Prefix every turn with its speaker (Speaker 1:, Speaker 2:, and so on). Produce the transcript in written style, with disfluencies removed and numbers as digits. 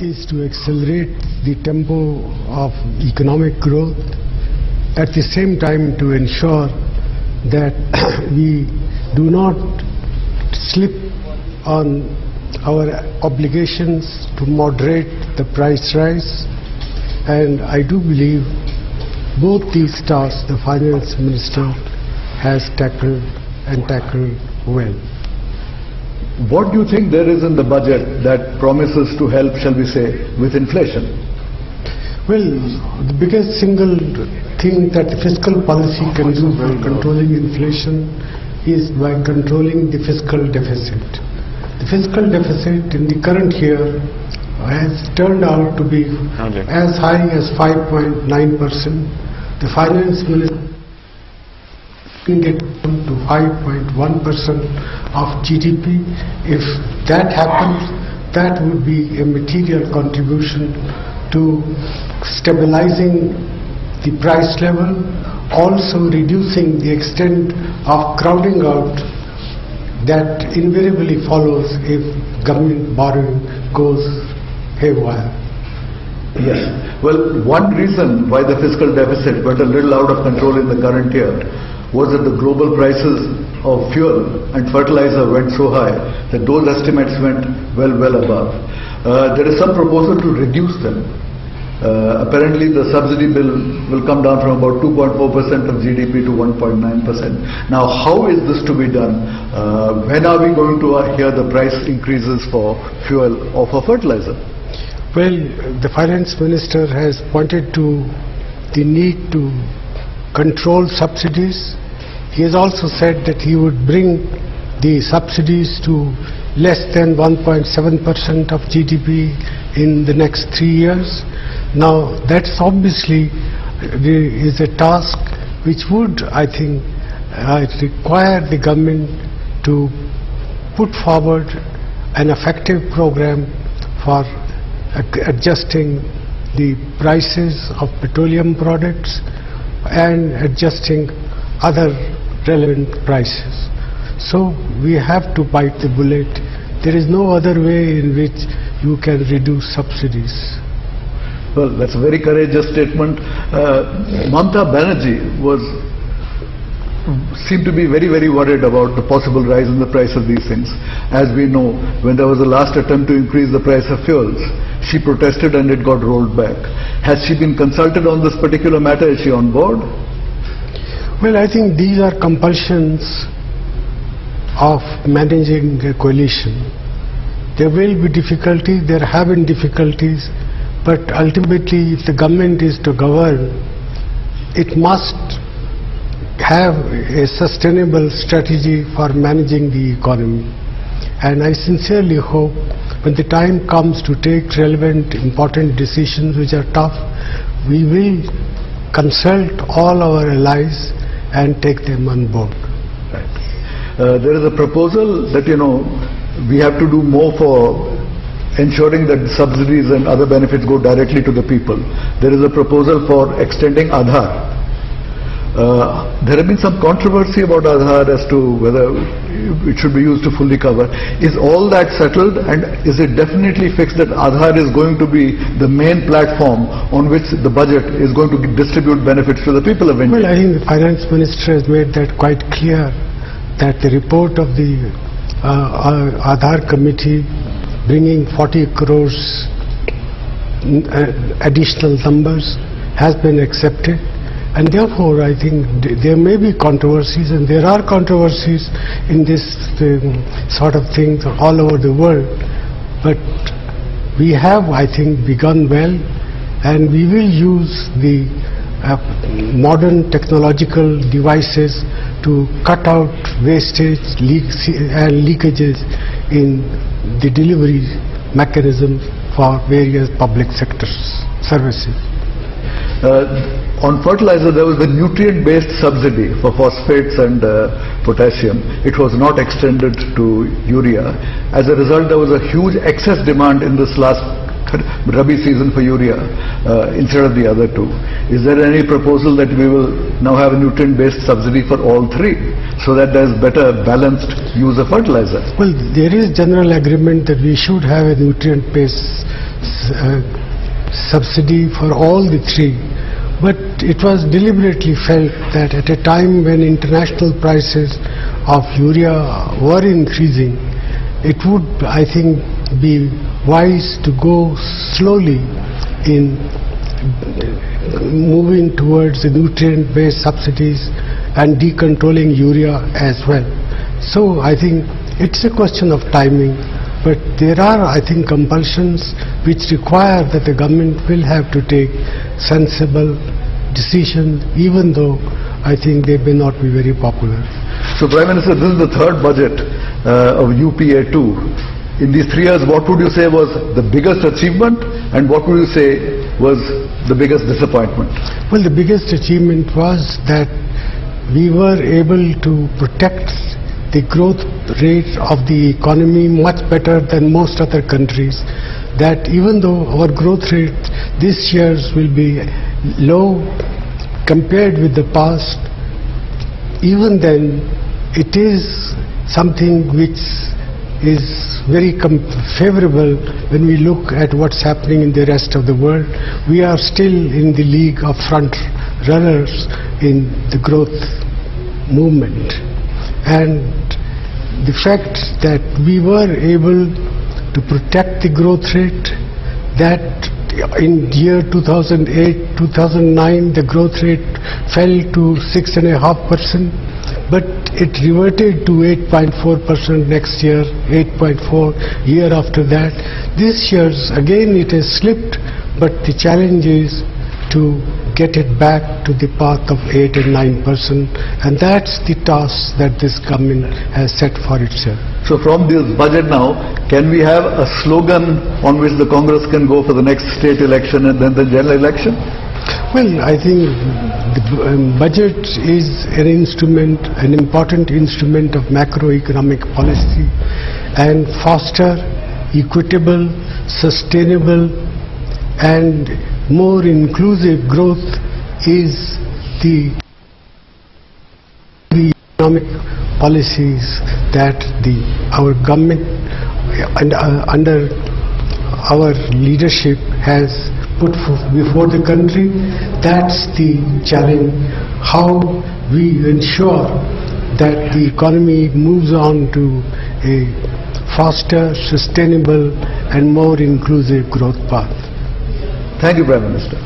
Speaker 1: is to accelerate the tempo of economic growth, at the same time to ensure that we do not slip on our obligations to moderate the price rise. And I do believe both these tasks the Finance Minister has tackled well.
Speaker 2: What do you think there is in the budget that promises to help, shall we say, with inflation?
Speaker 1: Well, the biggest single thing that the fiscal policy can do for controlling inflation is by controlling the fiscal deficit. The fiscal deficit in the current year has turned out to be as high as 5.9%. The Finance Minister can get to 5.1% of GDP. If that happens, that would be a material contribution to stabilizing the price level, also reducing the extent of crowding out that invariably follows if government borrowing goes haywire.
Speaker 2: Yes. Well, one reason why the fiscal deficit went a little out of control in the current year was that the global prices of fuel and fertilizer went so high that those estimates went well above. There is some proposal to reduce them. Apparently the subsidy bill will come down from about 2.4% of GDP to 1.9%. Now how is this to be done? When are we going to hear the price increases for fuel or for fertilizer?
Speaker 1: Well, the Finance Minister has pointed to the need to control subsidies. He has also said that he would bring the subsidies to less than 1.7% of GDP in the next 3 years. Now that's obviously is a task which would, I think, require the government to put forward an effective program for adjusting the prices of petroleum products and adjusting other relevant prices. So we have to bite the bullet. There is no other way in which you can reduce subsidies.
Speaker 2: Well, that's a very courageous statement. Mamata Banerjee seemed to be very worried about the possible rise in the price of these things. As we know, when there was the last attempt to increase the price of fuels, she protested and it got rolled back. Has she been consulted on this particular matter? Is she on board?
Speaker 1: Well, I think these are compulsions of managing a coalition. There will be difficulties, there have been difficulties, but ultimately if the government is to govern, it must have a sustainable strategy for managing the economy. And I sincerely hope when the time comes to take relevant, important decisions which are tough, we will consult all our allies and take them on board.
Speaker 2: Right. There is a proposal that, we have to do more for ensuring that subsidies and other benefits go directly to the people. There is a proposal for extending Aadhaar. There have been some controversy about Aadhaar as to whether it should be used to fully cover. Is all that settled, and is it definitely fixed that Aadhaar is going to be the main platform on which the budget is going to distribute benefits to the people of India?
Speaker 1: Well, I think the Finance Minister has made that quite clear, that the report of the Aadhaar committee bringing 40 crores additional numbers has been accepted. And therefore, I think there may be controversies, and there are controversies in this sort of things all over the world. But we have, I think, begun well, and we will use the modern technological devices to cut out wastage, leaks and leakages in the delivery mechanism for various public sectors services.
Speaker 2: On fertilizer, there was the nutrient-based subsidy for phosphates and potassium. It was not extended to urea. As a result, there was a huge excess demand in this last Rabi season for urea instead of the other two. Is there any proposal that we will now have a nutrient-based subsidy for all three, so that there is better balanced use of fertilizer?
Speaker 1: Well, there is general agreement that we should have a nutrient-based subsidy for all the three. But it was deliberately felt that at a time when international prices of urea were increasing, it would, I think, be wise to go slowly in moving towards the nutrient-based subsidies and decontrolling urea as well. So I think it's a question of timing, but there are, I think, compulsions which require that the government will have to take sensible decisions, even though I think they may not be very popular.
Speaker 2: So Prime Minister, this is the third budget of UPA 2. In these 3 years, what would you say was the biggest achievement, and what would you say was the biggest disappointment?
Speaker 1: Well, the biggest achievement was that we were able to protect the growth rate of the economy much better than most other countries. That even though our growth rate this year will be low compared with the past, even then it is something which is very favorable when we look at what's happening in the rest of the world. We are still in the league of front runners in the growth movement. And the fact that we were able to protect the growth rate, that in year 2008-2009 the growth rate fell to 6.5%, but it reverted to 8.4% next year, 8.4% year after that. This year again it has slipped, but the challenge is to get it back to the path of 8 and 9%, and that's the task that this government has set for itself.
Speaker 2: So from this budget now, can we have a slogan on which the Congress can go for the next state election and then the general election?
Speaker 1: Well, I think the budget is an instrument, an important instrument of macroeconomic policy, and foster, equitable, sustainable and more inclusive growth is the economic policies that our government under our leadership has put before the country. That's the challenge, how we ensure that the economy moves on to a faster, sustainable and more inclusive growth path.
Speaker 2: Thank you, Prime Minister.